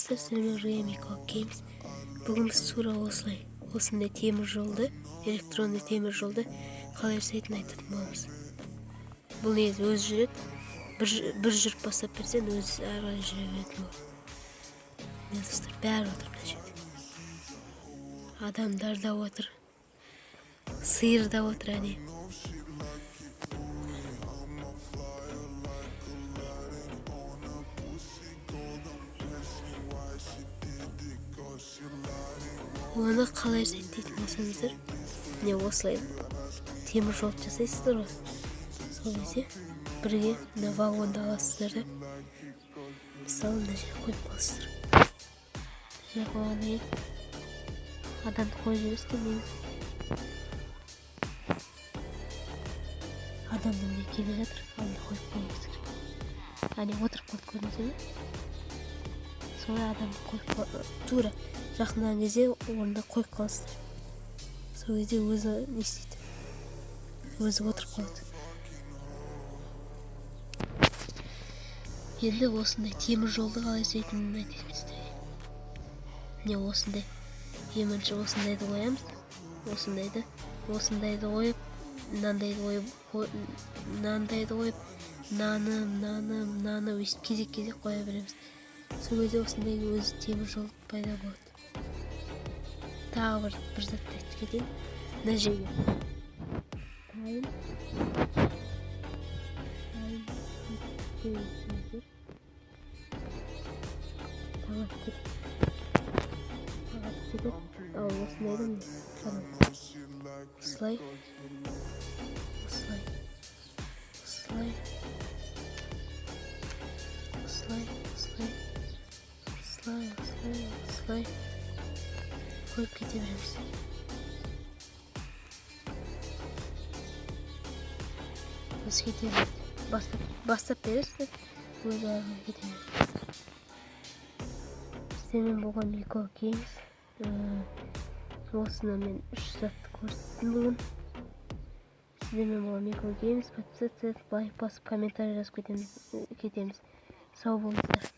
армысыздар, сіздермен Ремикалық Геймс. Бүгін біз тура осындай темір жолды, электронды темір жолды қалай жасайтынын айтатын боламыз. Бұл негізі өзі жүреді. Бір жүріп бастап берсең, өзі ары қарай жүре беретін болады. Міне достар, бәрі отыр мына жерде. Адамдар да отыр. Сиыр да отыр, әне. Оны қалай жасайды дейтін болсаңыздар, міне осылай темір жол жасайсыздар ғой. Сол кезде бірге мына вагонды аласыздар да, мысалы мына жерге қойып қаласыздар. Мына жерге қойғаннан кейін адамды қойып жібересіздер. Негізі адамның міне келе жатыр, оны қойып қойыңыз керек. Әне отырып қалды, көрдіңіздер ме? Солай адамды қойып тура жақындаған кезде орнында қойып қаласыздар. Сол кезде өзі не істейді? Өзі отырып қалады. Енді осындай темір жолды қалай жасайтынын айтайын сіздерге. Міне осындай. Ең бірінші осындайды қоямыз. Осындайды қойып, мынандайды қойып, мынаны өйстіп кезек-кезек қоя береміз. Сол кезде осындай өзі темір жол пайда болады. Тағы бір затты айтып кетейін. Мына жерге тайын ал осындайды міне осылай қойып кете береміз. Біз кете береміз. Бастап бересіздер, өзі ағын кете береміз. Сіздермен болған Ремикалық Геймс. Осыны мен 3 затты көрсеттім бүгін. Сіздермен болған Ремикалық Геймс. Подписаться, лайк басып, комментарий жазып кетеміз. Сау болыңыздар.